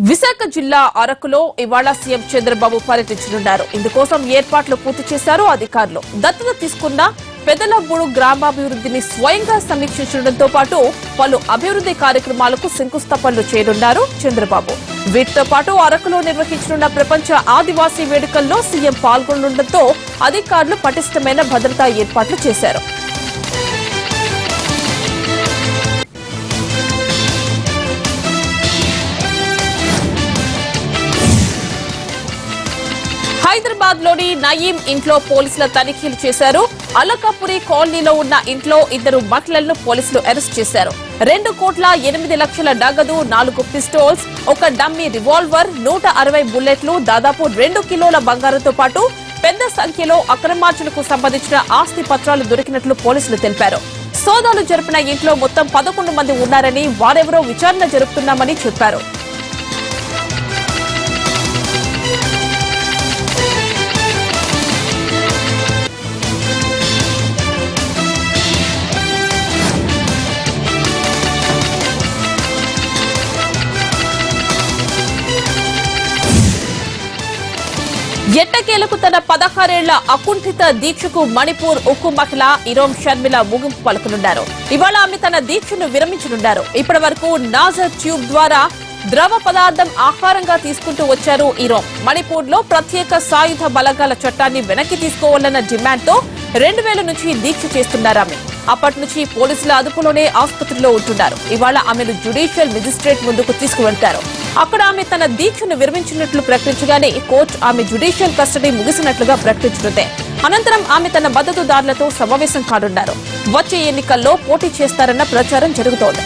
విశాఖ జిల్లా అరకులో ఇవాళ సీఎం చంద్రబాబు పర్యటించనున్నారు. ఇందుకోసం ఏర్పాట్లు పూర్తి చేశారు అధికారులు. దత్తత తీసుకున్న పెదలబూడు గ్రామాభివృద్ధిని స్వయంగా సమీక్షించడంతో పాటు పలు అభివృద్ధి కార్యక్రమాలకు శంకుస్థాపనలు చేయనున్నారు చంద్రబాబు. వీటితో పాటు అరకులో నిర్వహించనున్న ప్రపంచ ఆదివాసీ వేడుకల్లో సీఎం పాల్గొనడంతో అధికారులు పటిష్టమైన భద్రతా ఏర్పాట్లు చేశారు. హైదరాబాద్ లోని నయీం ఇంట్లో పోలీసుల తనిఖీలు చేశారు. అలకాపురి కాలనీలో ఉన్న ఇంట్లో ఇద్దరు మహిళలను పోలీసులు అరెస్ట్ చేశారు. 2,08,00,000 నగదు, 4 పిస్టోల్స్, ఒక డమ్మీ రివాల్వర్, 160 బుల్లెట్లు, దాదాపు 2 కిలోల బంగారంతో పాటు పెద్ద సంఖ్యలో అక్రమార్జనకు సంబంధించిన ఆస్తి పత్రాలు దొరికినట్లు పోలీసులు తెలిపారు. సోదాలు జరిపిన ఇంట్లో మొత్తం 11 మంది ఉన్నారని, వారెవరో విచారణ జరుపుతున్నామని చెప్పారు. ఎట్టకేలకు తన 16 ఏళ్ల అకుంఠిత దీక్షకు మణిపూర్ ఉక్కు మహిళ ఇరోం షర్మిల ముగింపు పలుకనున్నారు. ఇవాళ ఆమె తన దీక్షను విరమించనున్నారు. ఇప్పటి వరకు నాజర్ ట్యూబ్ ద్వారా ద్రవ పదార్థం ఆహారంగా తీసుకుంటూ వచ్చారు ఇరోం. మణిపూర్ లో ప్రత్యేక సాయుధ బలగాల చట్టాన్ని వెనక్కి తీసుకోవాలన్న డిమాండ్తో 2000 నుంచి దీక్ష చేస్తున్నారు ఆమె. అప్పటి నుంచి పోలీసుల అదుపులోనే ఆసుపత్రిలో ఉంటున్నారు. ఇవాళ ఆమెను జ్యుడిషియల్ మెజిస్ట్రేట్ ముందుకు తీసుకువెళ్తారు. అక్కడ ఆమె తన దీక్షను విరమించినట్లు ప్రకటించగానే కోర్టు ఆమె జ్యుడిషియల్ కస్టడీ ముగిసినట్లుగా ప్రకటించనుంది. అనంతరం ఆమె తన మద్దతుదారులతో సమావేశం కానున్నారు. వచ్చే ఎన్నికల్లో పోటీ చేస్తారన్న ప్రచారం జరుగుతోంది.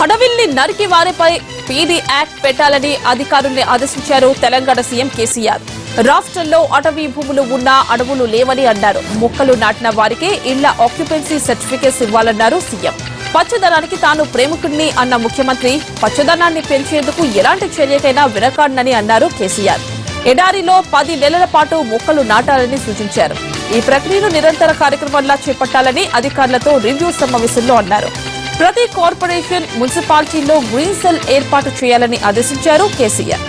అడవిల్ని నరికి వారిపై పీడీ యాక్ట్ పెట్టాలని అధికారుల్ని ఆదేశించారు తెలంగాణ సీఎం కేసీఆర్. రాష్ట్రంలో అటవీ భూములు ఉన్నా అడవులు లేవని అన్నారు. మొక్కలు నాటిన వారికే ఇళ్ల ఆక్యుపెన్సీ సర్టిఫికేట్స్ ఇవ్వాలన్నారు సీఎం. పచ్చదనానికి తాను ప్రేమికుడిని అన్న ముఖ్యమంత్రి పచ్చదనాన్ని పెంచేందుకు ఎలాంటి చర్యకైనా వెనకాడనని అన్నారు కేసీఆర్. ఎడారిలో 10 నెలల పాటు మొక్కలు నాటాలని సూచించారు. ఈ ప్రక్రియను నిరంతర కార్యక్రమంలా చేపట్టాలని అధికారులతో రివ్యూ సమావేశంలో అన్నారు. ప్రతి కార్పొరేషన్, మున్సిపాలిటీల్లో గ్రీన్ సెల్ ఏర్పాటు చేయాలని ఆదేశించారు కేసీఆర్.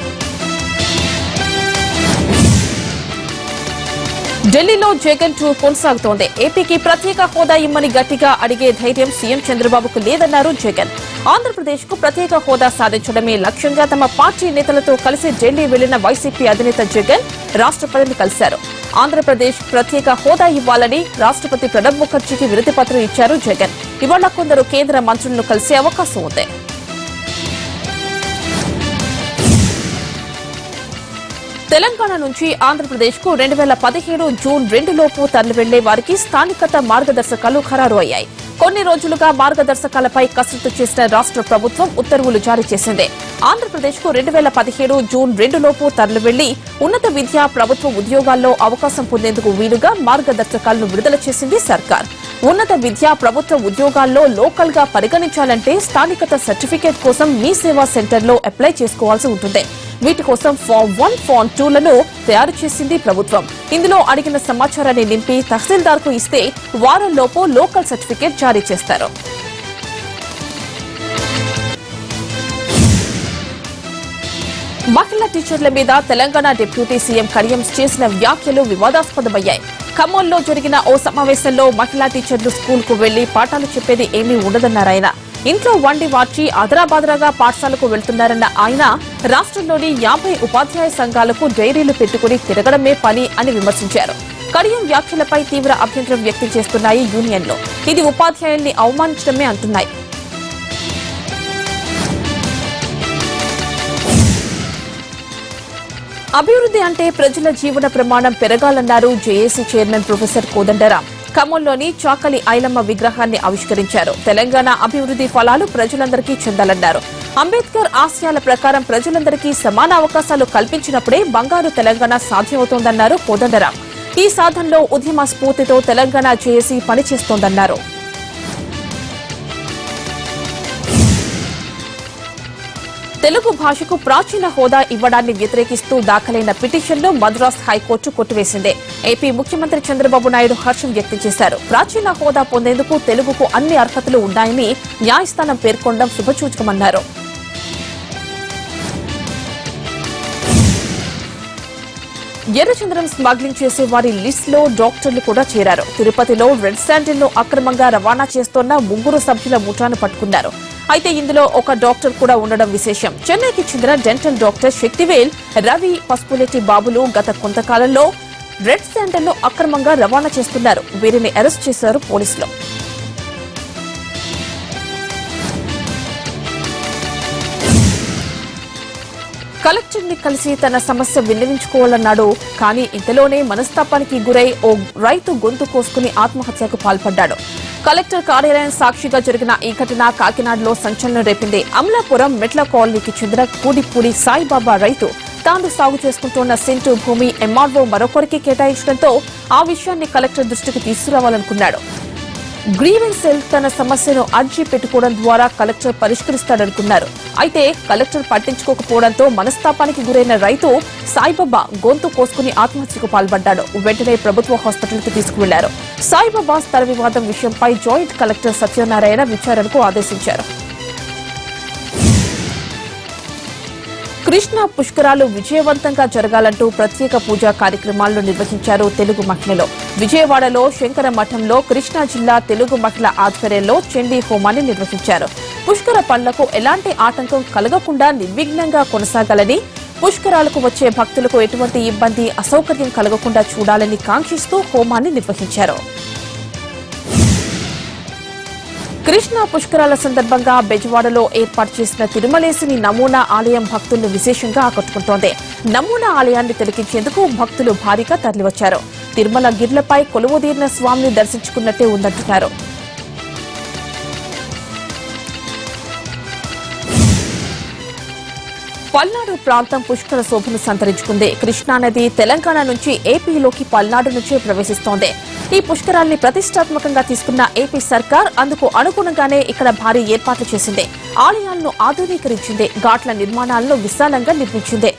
ఢిల్లీలో జగన్ టూర్ కొనసాగుతోంది. ఏపీకి ప్రత్యేక హోదా ఇమ్మని గట్టిగా అడిగే ధైర్యం సీఎం చంద్రబాబుకు లేదన్నారు జగన్. ఆంధ్రప్రదేశ్ కు ప్రత్యేక హోదా సాధించడమే లక్ష్యంగా తమ పార్టీ నేతలతో కలిసి ఢిల్లీ వెళ్లిన వైసీపీ అధినేత జగన్ రాష్ట్రపతిని కలిశారు. ఆంధ్రప్రదేశ్ ప్రత్యేక హోదా ఇవ్వాలని రాష్ట్రపతి ప్రణబ్ ముఖర్జీకి వినతి పత్రం ఇచ్చారు జగన్. ఇవాళ కొందరు కేంద్ర మంత్రులను కలిసే అవకాశం ఉంది. తెలంగాణ నుంచి ఆంధ్రప్రదేశ్ కు 2017 జూన్ 2 లోపు తరలి వెళ్లే వారికి స్థానికత మార్గదర్శకాలు ఖరారు అయ్యాయి. కొన్ని రోజులుగా మార్గదర్శకాలపై కసరత్తు చేసిన రాష్ట్ర ప్రభుత్వం ఉత్తర్వులు జారీ చేసింది. ఆంధ్రప్రదేశ్ కు 2017 జూన్ 2 లోపు తరలి వెళ్లి ఉన్నత విద్యా ప్రభుత్వ ఉద్యోగాల్లో అవకాశం పొందేందుకు వీలుగా మార్గదర్శకాలను విడుదల చేసింది సర్కార్. ఉన్నత విద్యా ప్రభుత్వ ఉద్యోగాల్లో లోకల్ గా పరిగణించాలంటే స్థానికత సర్టిఫికేట్ కోసం మీ సేవా సెంటర్లో అప్లై చేసుకోవాల్సి ఉంటుంది. వీటి కోసం ఫామ్ 1, ఫామ్ 2లను తయారు చేసింది ప్రభుత్వం. ఇందులో అడిగిన సమాచారాన్ని నింపి తహసీల్దార్ కు ఇస్తే వారంలోపు లోకల్ సర్టిఫికేట్ జారీ చేస్తారు. మహిళా టీచర్ల మీద తెలంగాణ డిప్యూటీ సీఎం కడియం చేసిన వ్యాఖ్యలు వివాదాస్పదమయ్యాయి. ఖమ్మంలో జరిగిన ఓ సమావేశంలో మహిళా టీచర్లు స్కూల్ కు వెళ్లి పాఠాలు చెప్పేది ఏమీ ఉండదన్నారాయన. ఇంట్లో వండి వార్చి ఆదరాబాదరాగా పాఠశాలకు వెళ్తున్నారన్న ఆయన రాష్ట్రంలోని 50 ఉపాధ్యాయ సంఘాలకు డైరీలు పెట్టుకుని తిరగడమే పని అని విమర్శించారు. కడియం వ్యాఖ్యలపై తీవ్ర అభ్యంతరం వ్యక్తం చేస్తున్నాయి యూనియన్లు. ఇది ఉపాధ్యాయుల్ని అవమానించడమే అంటున్నాయి. అభివృద్ధి అంటే ప్రజల జీవన ప్రమాణం పెరగాలన్నారు జేఏసీ చైర్మన్ ప్రొఫెసర్ కోదండరాం. ఖమ్మంలోని చాకలి ఐలమ్మ విగ్రహాన్ని ఆవిష్కరించారు. తెలంగాణ అభివృద్ధి ఫలాలు ప్రజలందరికీ చెందాలన్నారు. అంబేద్కర్ ఆశయాల ప్రకారం ప్రజలందరికీ సమాన అవకాశాలు కల్పించినప్పుడే బంగారు తెలంగాణ సాధ్యమవుతోందన్నారు కోదండరాం. ఈ సాధనలో ఉద్యమ స్ఫూర్తితో తెలంగాణ జేఏసీ పనిచేస్తోందన్నారు. తెలుగు భాషకు ప్రాచీన హోదా ఇవ్వడాన్ని వ్యతిరేకిస్తూ దాఖలైన పిటిషన్ను మద్రాస్ హైకోర్టు కొట్టివేసింది. ఏపీ ముఖ్యమంత్రి చంద్రబాబు నాయుడు హర్షం వ్యక్తం చేశారు. ప్రాచీన హోదా పొందేందుకు తెలుగుకు అన్ని అర్హతలు ఉన్నాయని న్యాయస్థానం పేర్కొనడం శుభసూచకమన్నారు. ఎర్రచంద్రం స్మగ్లింగ్ చేసే వారి లిస్టులో డాక్టర్లు కూడా చేరారు. తిరుపతిలో రెడ్ శాండిల్ ను అక్రమంగా రవాణా చేస్తోన్న 3 సభ్యుల ముఠాను పట్టుకున్నారు. అయితే ఇందులో ఒక డాక్టర్ కూడా ఉండడం విశేషం. చెన్నైకి చెందిన డెంటల్ డాక్టర్ శక్తివేల్, రవి, పసుపులెట్టి బాబులు గత కొంతకాలంలో రెడ్ శాండిల్ ను అక్రమంగా రవాణా చేస్తున్నారు. వీరిని అరెస్ట్ చేశారు పోలీసులు. కలెక్టర్ ని కలిసి తన సమస్య విన్నవించుకోవాలన్నాడు. కానీ ఇంతలోనే మనస్తాపానికి గురై ఓ రైతు గొంతు కోసుకుని ఆత్మహత్యకు పాల్పడ్డాడు. కలెక్టర్ కార్యాలయం సాక్షిగా జరిగిన ఈ ఘటన కాకినాడలో సంచలనం రేపింది. అమలాపురం మెట్ల కాలనీకి చెందిన కూడిపూడి సాయిబాబా రైతు తాను సాగు చేసుకుంటున్న సెంటు భూమి ఎంఆర్ఓ మరొకరికి కేటాయించడంతో ఆ విషయాన్ని కలెక్టర్ దృష్టికి తీసుకురావాలనుకున్నాడు. గ్రీవెన్స్ సెల్ తన సమస్యను అర్జీ పెట్టుకోవడం ద్వారా కలెక్టర్ పరిష్కరిస్తాడనుకున్నారు. అయితే కలెక్టర్ పట్టించుకోకపోవడంతో మనస్తాపానికి గురైన రైతు సాయిబాబా గొంతు కోసుకుని ఆత్మహత్యకు పాల్పడ్డాడు. వెంటనే ప్రభుత్వ హాస్పిటల్కి తీసుకువెళ్లారు. సాయిబాబా స్థల వివాదం విషయంపై జాయింట్ కలెక్టర్ సత్యనారాయణ విచారణకు ఆదేశించారు. కృష్ణా పుష్కరాలు విజయవంతంగా జరగాలంటూ ప్రత్యేక పూజా కార్యక్రమాలను నిర్వహించారు తెలుగు మహిళలు. విజయవాడలో శంకర మఠంలో కృష్ణా జిల్లా తెలుగు మహిళ ఆధ్వర్యంలో చండీ హోమాన్ని నిర్వహించారు. పుష్కర పనులకు ఎలాంటి ఆటంకం కలగకుండా నిర్విఘ్నంగా కొనసాగాలని, పుష్కరాలకు వచ్చే భక్తులకు ఎటువంటి ఇబ్బంది, అసౌకర్యం కలగకుండా చూడాలని కాంక్షిస్తూ హోమాన్ని నిర్వహించారు. కృష్ణా పుష్కరాల సందర్భంగా బెజవాడలో ఏర్పాటు చేసిన తిరుమలేశుని నమూనా ఆలయం భక్తులను విశేషంగా ఆకట్టుకుంటోంది. నమూనా ఆలయాన్ని తిలకించేందుకు భక్తులు భారీగా తరలివచ్చారు. తిరుమల గిర్లపై కొలువుదీరిన స్వామిని దర్శించుకున్నట్టే ఉందంటున్నారు. పల్నాడు ప్రాంతం పుష్కర శోభను సంతరించుకుంది. కృష్ణానది తెలంగాణ నుంచి ఏపీలోకి పల్నాడు నుంచే ప్రవేశిస్తోంది. ఈ పుష్కరాల్ని ప్రతిష్టాత్మకంగా తీసుకున్న ఏపీ సర్కార్ అందుకు అనుగుణంగానే ఇక్కడ భారీ ఏర్పాట్లు చేసింది. ఆలయాలను ఆధునీకరించింది. ఘాట్ల నిర్మాణాలను విశాలంగా నిర్మించింది.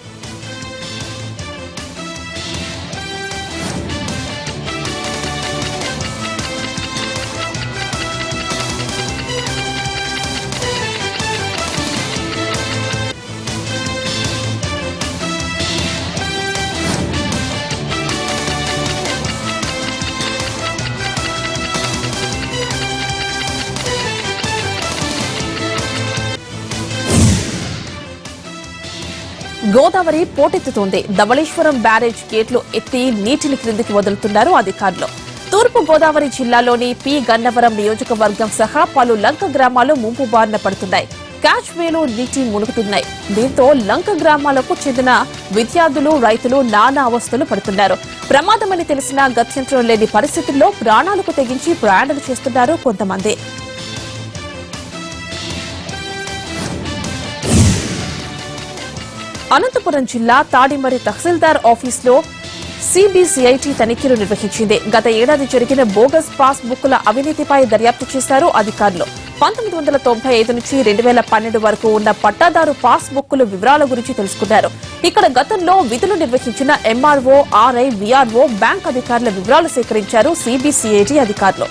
గోదావరి పోటెత్తుతోంది. ధవళేశ్వరం బ్యారేజ్ గేట్లు ఎత్తి నీటిని క్రిందికి వదులుతున్నారు అధికారులు. తూర్పు గోదావరి జిల్లాలోని పి గన్నవరం నియోజకవర్గం సహా పలు లంక గ్రామాలు ముంపు బారిన పడుతున్నాయి. క్యాచ్ వేలు నీటి మునుగుతున్నాయి. దీంతో లంక గ్రామాలకు చెందిన విద్యార్థులు, రైతులు నానా అవస్థలు పడుతున్నారు. ప్రమాదమని తెలిసినా గత్యంతరం లేని పరిస్థితుల్లో ప్రాణాలకు తెగించి ప్రయాణాలు చేస్తున్నారు కొంతమంది. అనంతపురం జిల్లా తాడిమర్రి తహసీల్దార్ ఆఫీసులో సిబిసిఐటి తనిఖీలు నిర్వహించింది. గత ఏడాది జరిగిన బోగస్ పాస్ బుక్కుల అవినీతిపై దర్యాప్తు చేశారు అధికారులు. 1995 నుంచి 2012 వరకు ఉన్న పట్టాదారు పాస్ బుక్కుల వివరాల గురించి తెలుసుకున్నారు. ఇక్కడ గతంలో విధులు నిర్వహించిన ఎంఆర్ఓ, ఆర్ఐ, విఆర్ఓ, బ్యాంక్ అధికారుల వివరాలు సేకరించారు సిబిసిఐటి అధికారులు.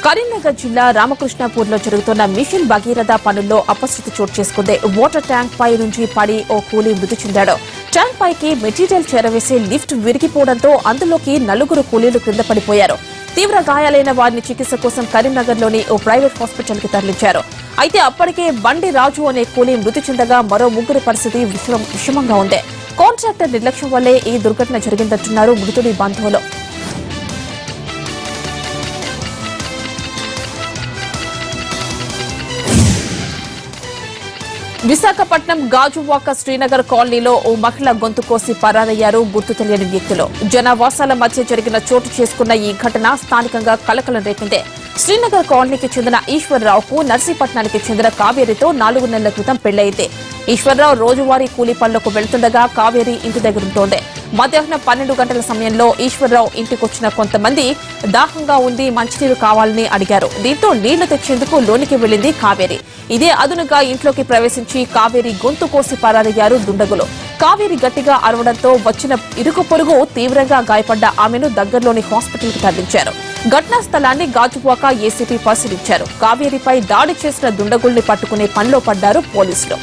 కరీంనగర్ జిల్లా రామకృష్ణాపూర్లో జరుగుతున్న మిషన్ భగీరథ పనుల్లో అపశృతి చోటు చేసుకుంది. వాటర్ ట్యాంక్ పై నుంచి పడి ఓ కూలీ మృతి చెందాడు. ట్యాంక్ పైకి మెటీరియల్ చేరవేసే లిఫ్ట్ విరిగిపోవడంతో అందులోకి 4 కూలీలు క్రింద పడిపోయారు. తీవ్ర గాయాలైన వారిని చికిత్స కోసం కరీంనగర్లోని ఓ ప్రైవేట్ హాస్పిటల్ కి తరలించారు. అయితే అప్పటికే బండి రాజు అనే కూలీ మృతి చెందగా మరో 3 పరిస్థితి విషమంగా ఉంది. కాంట్రాక్టర్ నిర్లక్ష్యం వల్లే ఈ దుర్ఘటన జరిగిందంటున్నారు మృతుడి బంధువులు. విశాఖపట్నం గాజువాక శ్రీనగర్ కాలనీలో ఓ మహిళ గొంతు కోసి పరారయ్యారు గుర్తు తెలియని వ్యక్తులు. జనవాసాల మధ్య జరిగిన చోటు చేసుకున్న ఈ ఘటన స్థానికంగా కలకలం రేపింది. శ్రీనగర్ కాలనీకి చెందిన ఈశ్వర్రావుకు నర్సీపట్నానికి చెందిన కావేరితో 4 నెలల క్రితం పెళ్లయింది. ఈశ్వర్రావు రోజువారీ కూలీ పనులకు వెళ్తుండగా కావేరి ఇంటి దగ్గరుంటోంది. మధ్యాహ్నం 12 గంటల సమయంలో ఈశ్వరరావు ఇంటికొచ్చిన కొంతమంది దాహంగా ఉంది, మంచినీరు కావాలని అడిగారు. దీంతో నీళ్లు తెచ్చేందుకు లోనికి వెళ్లింది కావేరి. ఇదే అదునుగా ఇంట్లోకి ప్రవేశించి కావేరి గొంతు కోసి పారయ్యారు దుండగులు. కావేరి గట్టిగా అరవడంతో వచ్చిన ఇరుగు పొరుగు తీవ్రంగా గాయపడ్డ ఆమెను దగ్గరలోని హాస్పిటల్ కు తరలించారు. ఘటనా స్థలాన్ని గాజువాక ఏసీపీ పరిశీలించారు. కావేరిపై దాడి చేసిన దుండగుల్ని పట్టుకునే పనిలో పడ్డారు పోలీసులు.